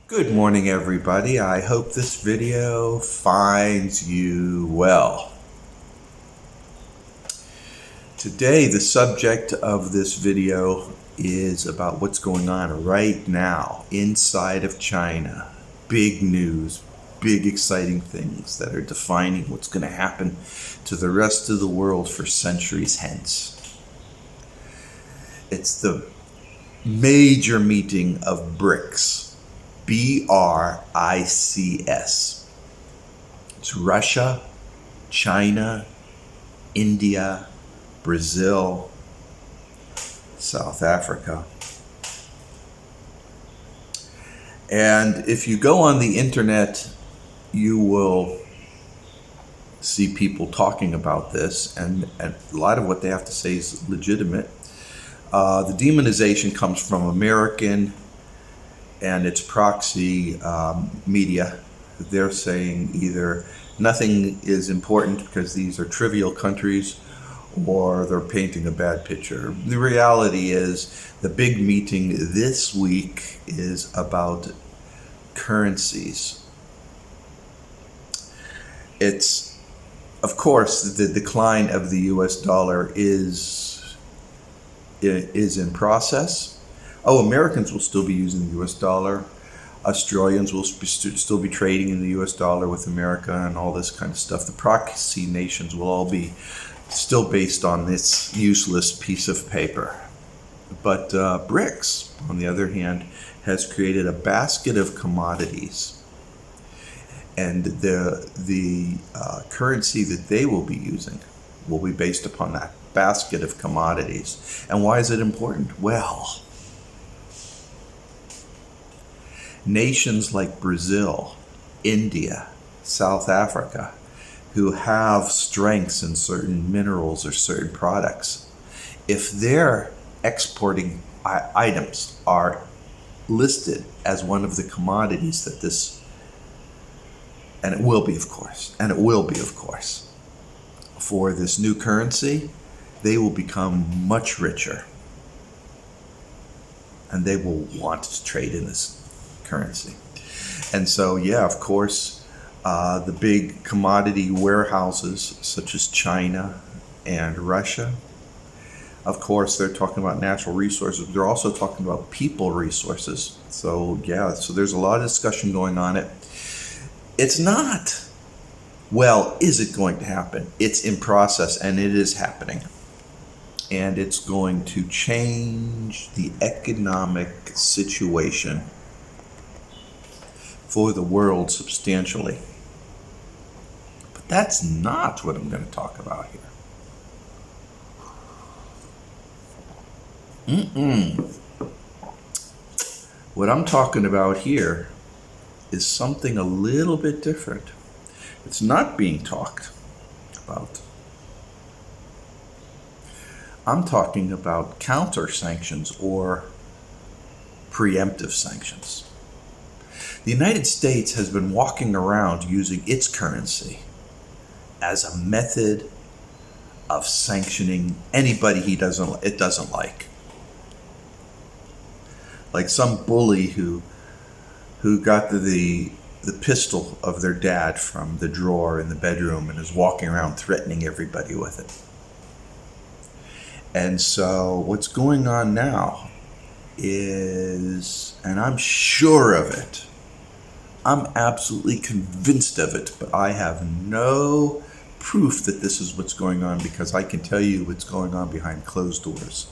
Good morning, everybody. I hope this video finds you well. Today, the subject of this video is about what's going on right now inside of China. Big news, big exciting things that are defining what's going to happen to the rest of the world for centuries hence. It's the major meeting of BRICS. BRICS. It's Russia, China, India, Brazil, South Africa. And if you go on the internet, you will see people talking about this, and a lot of what they have to say is legitimate. The demonization comes from American and its proxy media. They're saying either nothing is important because these are trivial countries, or they're painting a bad picture. The reality is the big meeting this week is about currencies. It's, of course, the decline of the US dollar is in process. Oh, Americans will still be using the US dollar. Australians will still be trading in the US dollar with America and all this kind of stuff. The proxy nations will all be still based on this useless piece of paper. But BRICS, on the other hand, has created a basket of commodities. And the currency that they will be using will be based upon that basket of commodities. And why is it important? Well, nations like Brazil, India, South Africa, who have strengths in certain minerals or certain products, if their exporting items are listed as one of the commodities that this, and it will be of course, for this new currency, they will become much richer. And they will want to trade in this currency. And so, yeah, of course, the big commodity warehouses such as China and Russia, of course, they're talking about natural resources. They're also talking about people resources. So, yeah, so there's a lot of discussion going on it. It's not, well, is it going to happen? It's in process, and it is happening. And it's going to change the economic situation for the world substantially. But that's not what I'm going to talk about here. What I'm talking about here is something a little bit different. It's not being talked about. I'm talking about counter sanctions or preemptive sanctions. The United States has been walking around using its currency as a method of sanctioning anybody it doesn't like. Like some bully who got the pistol of their dad from the drawer in the bedroom and is walking around threatening everybody with it. And so what's going on now is, and I'm sure of it, I'm absolutely convinced of it, but I have no proof that this is what's going on, because I can tell you what's going on behind closed doors,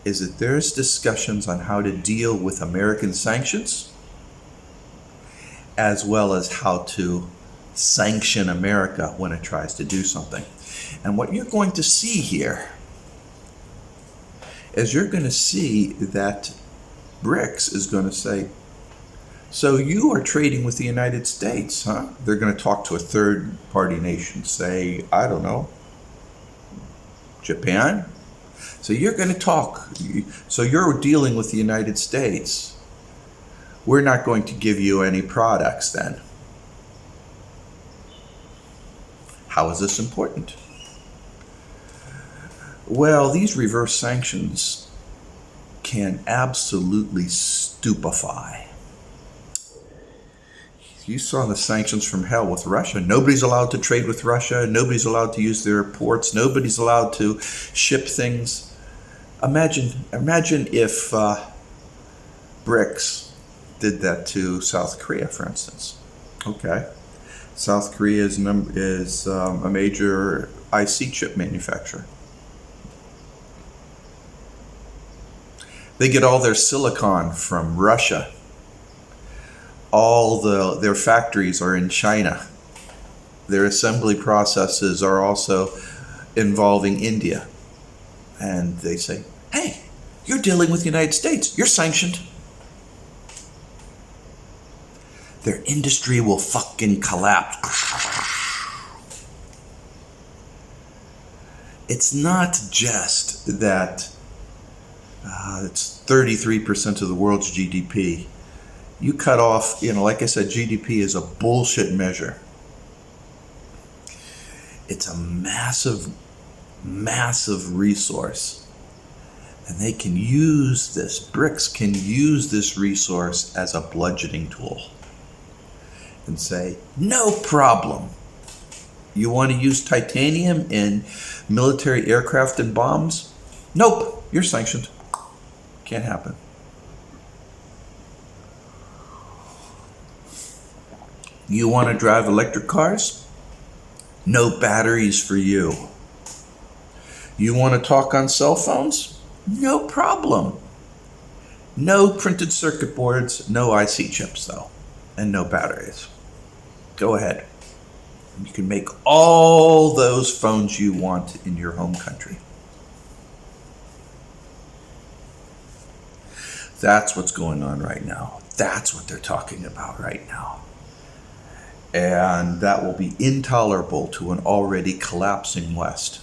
is that there's discussions on how to deal with American sanctions, as well as how to sanction America when it tries to do something. And what you're going to see here is you're going to see that BRICS is going to say, so you are trading with the United States, huh? They're going to talk to a third party nation, say, I don't know, Japan. So you're going to talk. So you're dealing with the United States. We're not going to give you any products then. How is this important? Well, these reverse sanctions can absolutely stupefy You saw the sanctions from hell with Russia. Nobody's allowed to trade with Russia. Nobody's allowed to use their ports. Nobody's allowed to ship things. Imagine if BRICS did that to South Korea, for instance. Okay, South Korea is a major IC chip manufacturer. They get all their silicon from Russia. All their factories are in China. Their assembly processes are also involving India. And they say, hey, you're dealing with the United States. You're sanctioned. Their industry will fucking collapse. It's not just that it's 33% of the world's GDP. You cut off, like I said, GDP is a bullshit measure. It's a massive, massive resource. And they can use this, BRICS can use this resource as a bludgeoning tool. And say, no problem. You want to use titanium in military aircraft and bombs? Nope, you're sanctioned. Can't happen. You want to drive electric cars? No batteries for you. You want to talk on cell phones? No problem. No printed circuit boards, no IC chips though, and no batteries. Go ahead. You can make all those phones you want in your home country. That's what's going on right now. That's what they're talking about right now. And that will be intolerable to an already collapsing West.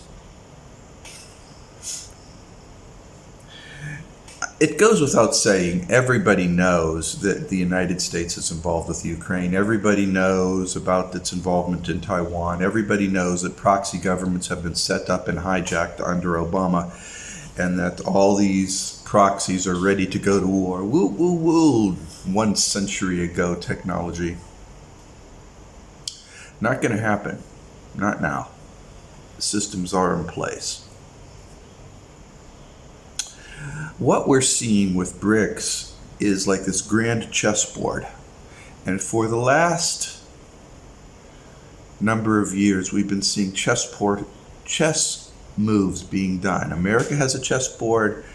It goes without saying, everybody knows that the United States is involved with Ukraine. Everybody knows about its involvement in Taiwan. Everybody knows that proxy governments have been set up and hijacked under Obama, and that all these proxies are ready to go to war. Woo, woo, woo. 1 century ago technology. Not going to happen. Not now. The systems are in place. What we're seeing with BRICS is like this grand chessboard. And for the last number of years, we've been seeing chess moves being done. America has a chessboard,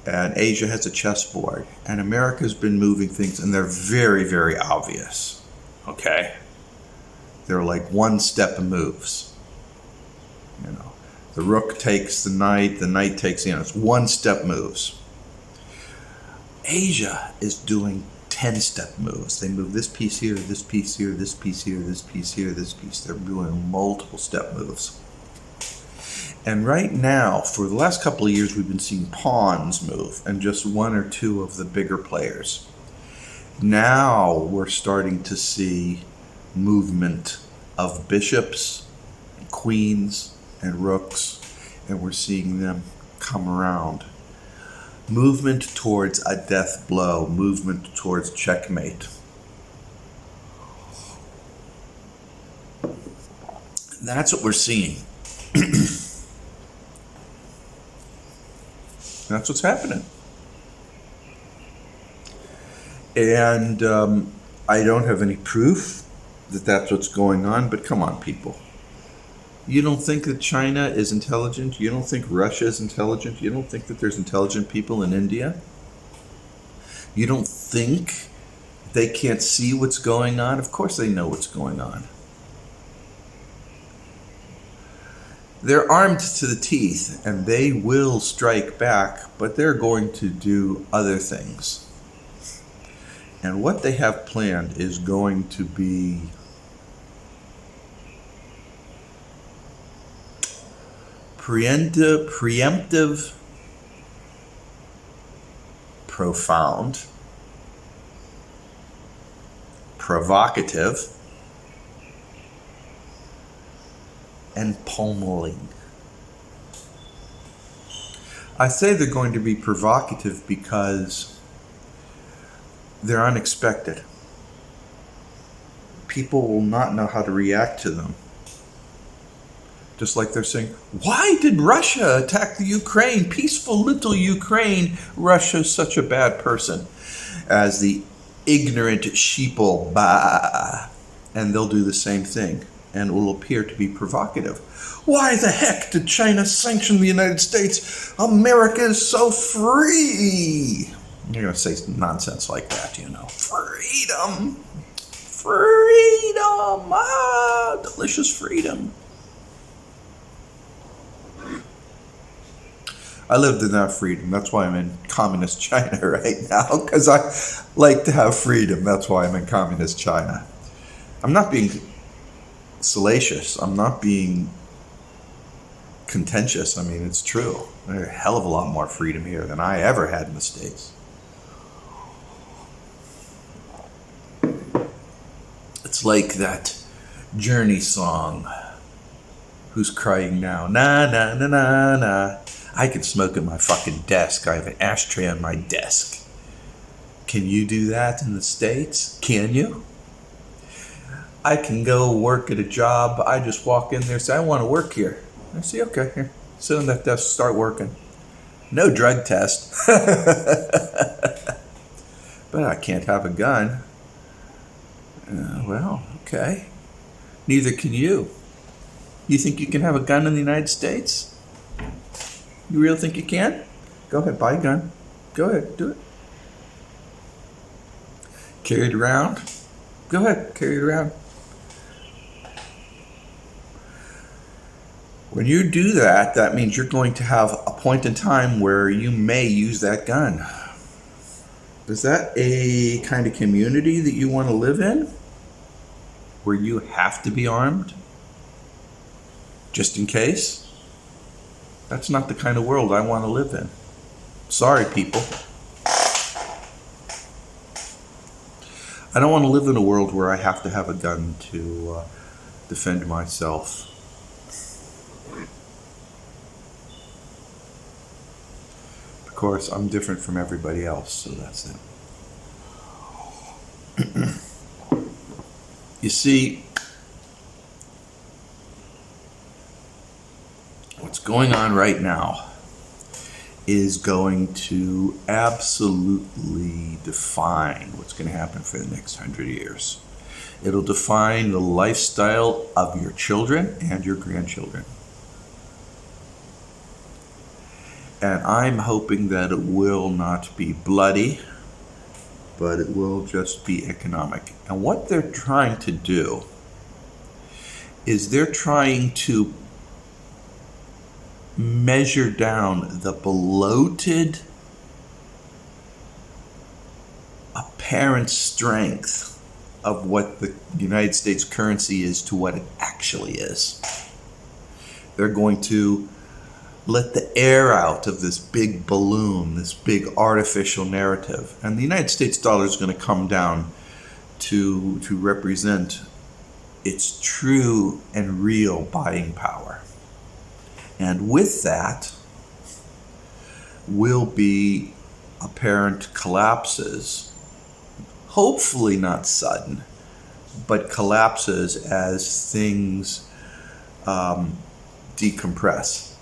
and Asia has a chessboard. And America's been moving things, and they're very, very obvious. Okay? They're like one-step moves. The rook takes the knight takes it's one-step moves. Asia is doing 10-step moves. They move this piece here, this piece here, this piece here, this piece here, this piece. They're doing multiple step moves. And right now, for the last couple of years, we've been seeing pawns move, and just 1 or 2 of the bigger players. Now we're starting to see movement of bishops, queens, and rooks, and we're seeing them come around. Movement towards a death blow, movement towards checkmate. That's what we're seeing. That's what's happening. And I don't have any proof that that's what's going on, but come on, people. You don't think that China is intelligent? You don't think Russia is intelligent? You don't think that there's intelligent people in India? You don't think they can't see what's going on? Of course they know what's going on. They're armed to the teeth, and they will strike back, but they're going to do other things. And what they have planned is going to be preemptive, profound, provocative, and pummeling. I say they're going to be provocative because they're unexpected. people will not know how to react to them. Just like they're saying, why did Russia attack the Ukraine? Peaceful little Ukraine. Russia's such a bad person. As the ignorant sheeple, bah. And they'll do the same thing. And it will appear to be provocative. Why the heck did China sanction the United States? America is so free. You're going to say nonsense like that, you know. Freedom. Freedom. Ah, delicious freedom. I lived in that freedom. That's why I'm in communist China right now, because I like to have freedom. That's why I'm in communist China. I'm not being salacious. I'm not being contentious. I mean, it's true. There's a hell of a lot more freedom here than I ever had in the States. It's like that Journey song. Who's crying now? Na, na, na, na, na. I can smoke at my fucking desk. I have an ashtray on my desk. Can you do that in the States? Can you? I can go work at a job. I just walk in there and say, I want to work here. I say, okay, here. Sit on that desk, start working. No drug test. But I can't have a gun. Well, okay. Neither can you. You think you can have a gun in the United States? You really think you can? Go ahead, buy a gun. Go ahead, do it. Carry it around. Go ahead, carry it around. When you do that, that means you're going to have a point in time where you may use that gun. Is that a kind of community that you want to live in? Where you have to be armed? Just in case? That's not the kind of world I want to live in. Sorry, people. I don't want to live in a world where I have to have a gun to defend myself. Of course, I'm different from everybody else, so that's it. You see, what's going on right now is going to absolutely define what's going to happen for the next 100 years. It'll define the lifestyle of your children and your grandchildren. And I'm hoping that it will not be bloody, but it will just be economic. And what they're trying to do is they're trying to measure down the bloated apparent strength of what the United States currency is to what it actually is. They're going to let the air out of this big balloon, this big artificial narrative. And the United States dollar is going to come down to represent its true and real buying power. And with that will be apparent collapses, hopefully not sudden, but collapses as things decompress.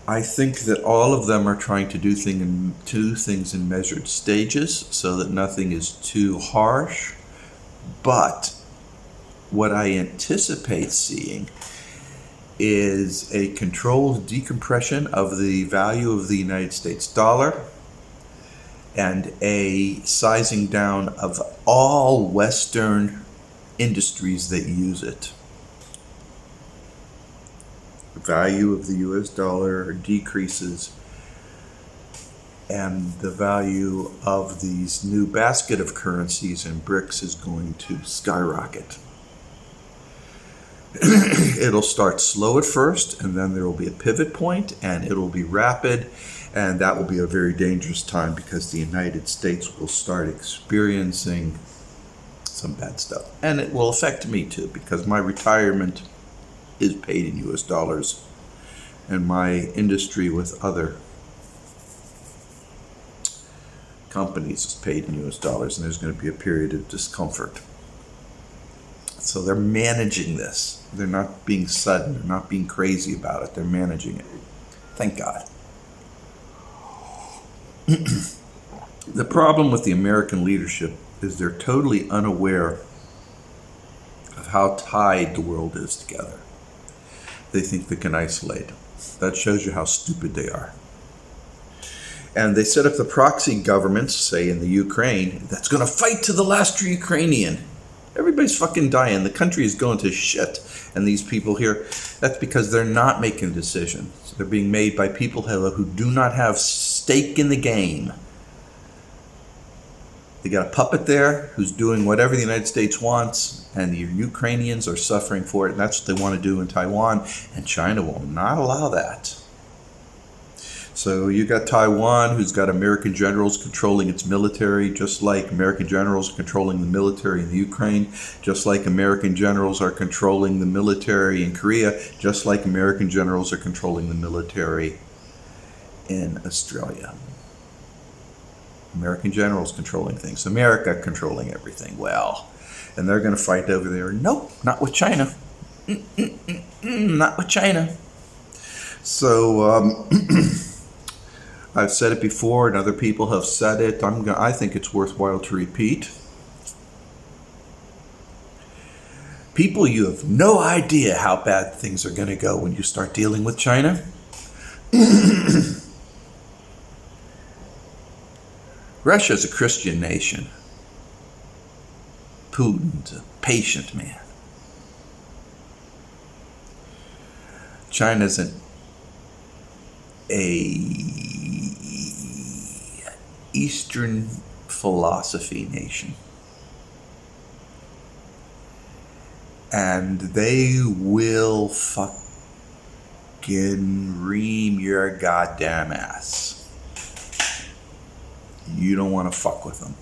I think that all of them are trying to do things in measured stages so that nothing is too harsh. But what I anticipate seeing is a controlled decompression of the value of the United States dollar and a sizing down of all Western industries that use it. The value of the US dollar decreases and the value of these new basket of currencies in BRICS is going to skyrocket. It'll start slow at first, and then there will be a pivot point, and it'll be rapid, and that will be a very dangerous time because the United States will start experiencing some bad stuff. And it will affect me too, because my retirement is paid in US dollars, and my industry with other companies is paid in US dollars, and there's going to be a period of discomfort. So they're managing this. They're not being sudden. They're not being crazy about it. They're managing it. Thank God. The problem with the American leadership is they're totally unaware of how tied the world is together. They think they can isolate. That shows you how stupid they are. And they set up the proxy governments, say in the Ukraine, that's going to fight to the last Ukrainian. Everybody's fucking dying. The country is going to shit. And these people here, that's because they're not making decisions. They're being made by people who do not have stake in the game. They got a puppet there who's doing whatever the United States wants, and the Ukrainians are suffering for it, and that's what they want to do in Taiwan, and China will not allow that. So you got Taiwan, who's got American generals controlling its military, just like American generals are controlling the military in the Ukraine, just like American generals are controlling the military in Korea, just like American generals are controlling the military in Australia. American generals controlling things. America controlling everything. Well, and they're going to fight over there. Nope, not with China. Not with China. So I've said it before, and other people have said it. I think it's worthwhile to repeat. People, you have no idea how bad things are going to go when you start dealing with China. Russia's a Christian nation. Putin's a patient man. China's a Eastern philosophy nation. And they will fucking ream your goddamn ass. You don't want to fuck with them.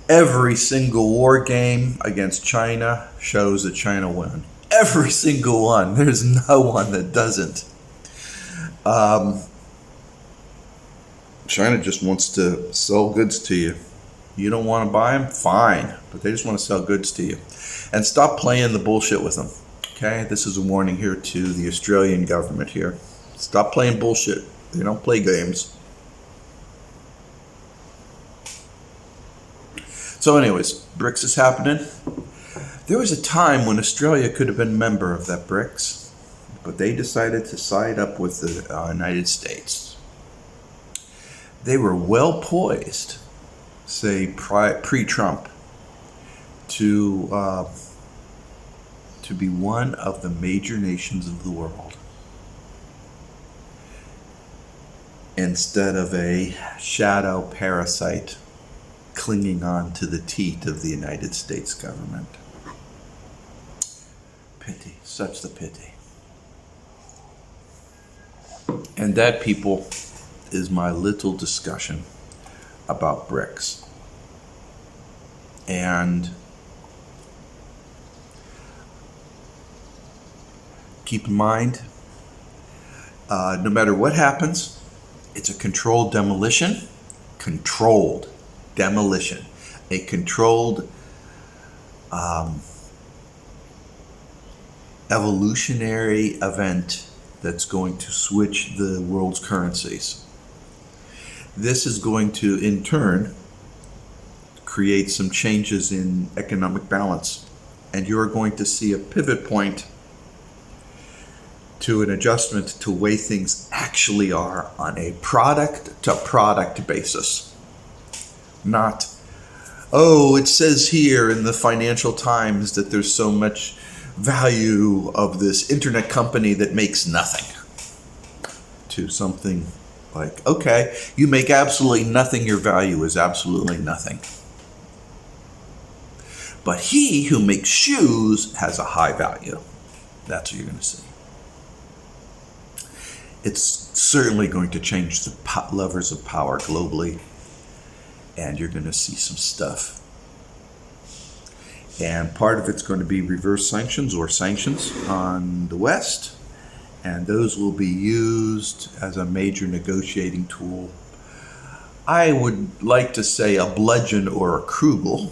Every single war game against China shows that China won. Every single one. There's no one that doesn't. China just wants to sell goods to you. You don't want to buy them? Fine. But they just want to sell goods to you. And stop playing the bullshit with them. Okay? This is a warning here to the Australian government here. Stop playing bullshit. They don't play games. So anyways, BRICS is happening. There was a time when Australia could have been a member of that BRICS, but they decided to side up with the United States. They were well poised, say pre-Trump, to be one of the major nations of the world, instead of a shadow parasite clinging on to the teat of the United States government. Pity, such the pity. And that, people, is my little discussion about BRICS. And keep in mind, no matter what happens, it's a controlled demolition. Controlled demolition. A controlled evolutionary event that's going to switch the world's currencies. This is going to, in turn, create some changes in economic balance. And you're going to see a pivot point to an adjustment to the way things actually are on a product-to-product basis. Not, oh, it says here in the Financial Times that there's so much value of this internet company that makes nothing, to something like, okay, you make absolutely nothing, your value is absolutely nothing. But he who makes shoes has a high value. That's what you're going to see. It's certainly going to change the levers of power globally, and you're going to see some stuff. And part of it's going to be reverse sanctions or sanctions on the West, and those will be used as a major negotiating tool I would like to say a bludgeon or a krugel,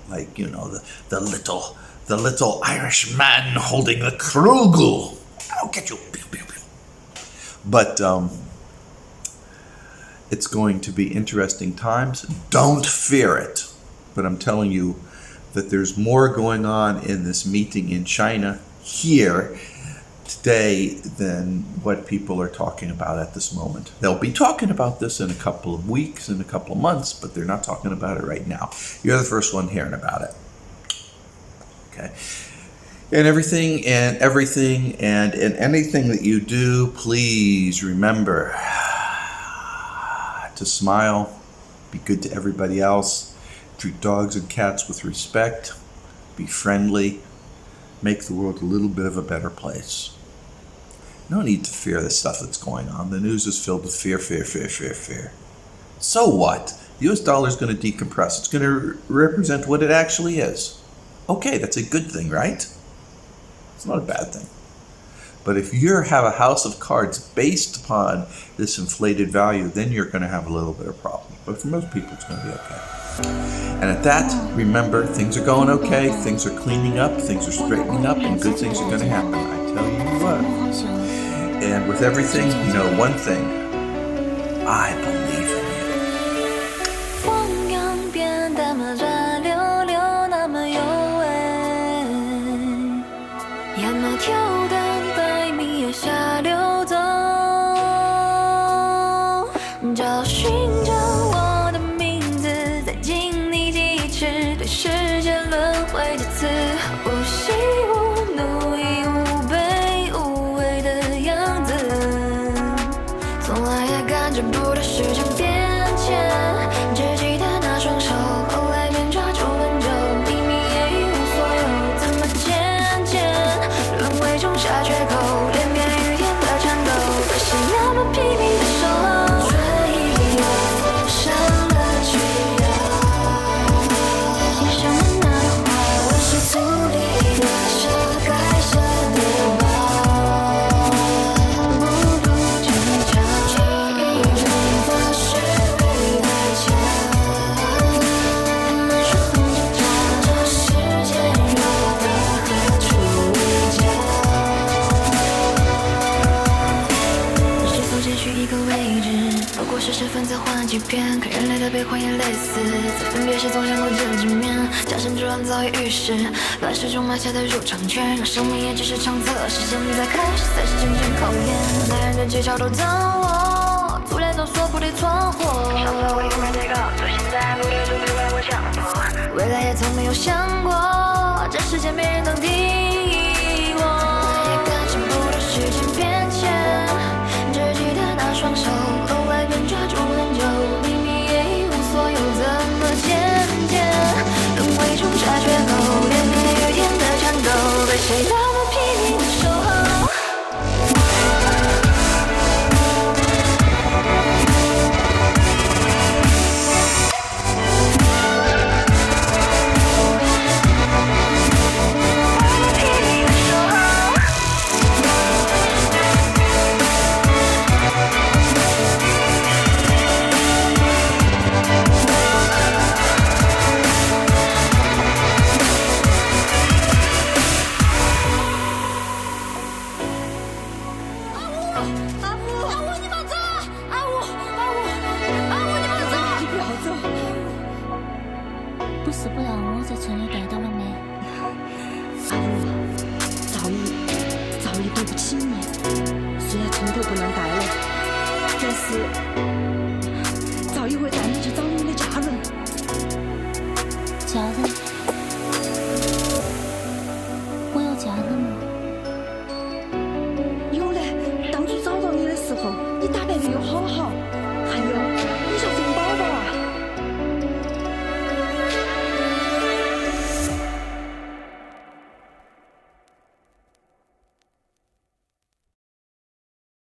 like, you know, the little Irish man holding the krugel. I'll get you. Pew, pew, pew. But it's going to be interesting times. Don't fear it. But I'm telling you that there's more going on in this meeting in China here today than what people are talking about at this moment. They'll be talking about this in a couple of weeks, in a couple of months, but they're not talking about it right now. You're the first one hearing about it. Okay. And everything and in anything that you do, please remember to smile, be good to everybody else, treat dogs and cats with respect, be friendly, make the world a little bit of a better place. No need to fear the stuff that's going on. The news is filled with fear, fear, fear, fear, fear. So what? The US dollar is going to decompress. It's going to represent what it actually is. Okay, that's a good thing, right? It's not a bad thing. But if you have a house of cards based upon this inflated value, then you're going to have a little bit of problem. But for most people, it's going to be okay. And at that, remember, things are going okay, things are cleaning up, things are straightening up, and good things are going to happen. I tell you what. And with everything, you know one thing. I believe in you. 风扬变淡了转流流那么有味，漾码跳的百米也下流走，找寻着我的名字，在经历几尺对世界轮回几次，无喜无怒亦无悲无畏的样子，从来也感觉不到时间变迁，只记得那双手，后来便抓住很久，秘密也一无所有，怎么渐渐轮回中下缺口，连绵雨天的颤抖，被谁那么拼命的守候，春意又风上了去呀，写上了那段话，我是粗粝的是该深的吧，不如坚强，记忆中的是未来前，那双红着脚，这世界又到何处为家？是否间许一个位置，不过是分再换几遍，看人类的悲欢也类似，在分别时总想过见几面，假身之乱早已预示，乱世中埋下的入场券，让生命也只是场测试，现在开始才是真正考验，男人的技巧都掌握，足来都说不得闯祸，上次我永远最高，就现在不留住别怪我强迫，未来也从没有想过，这世界没人能敌我，也感觉不到时间变迁，只记得那双手，后来便抓住很久，秘密也一无所有，怎么渐渐轮回中下缺口，连绵雨天的颤抖，被谁那么拼命的守候。不死不养我在村里待到了没？阿如，早已对不起你，虽然从头不能带了，但是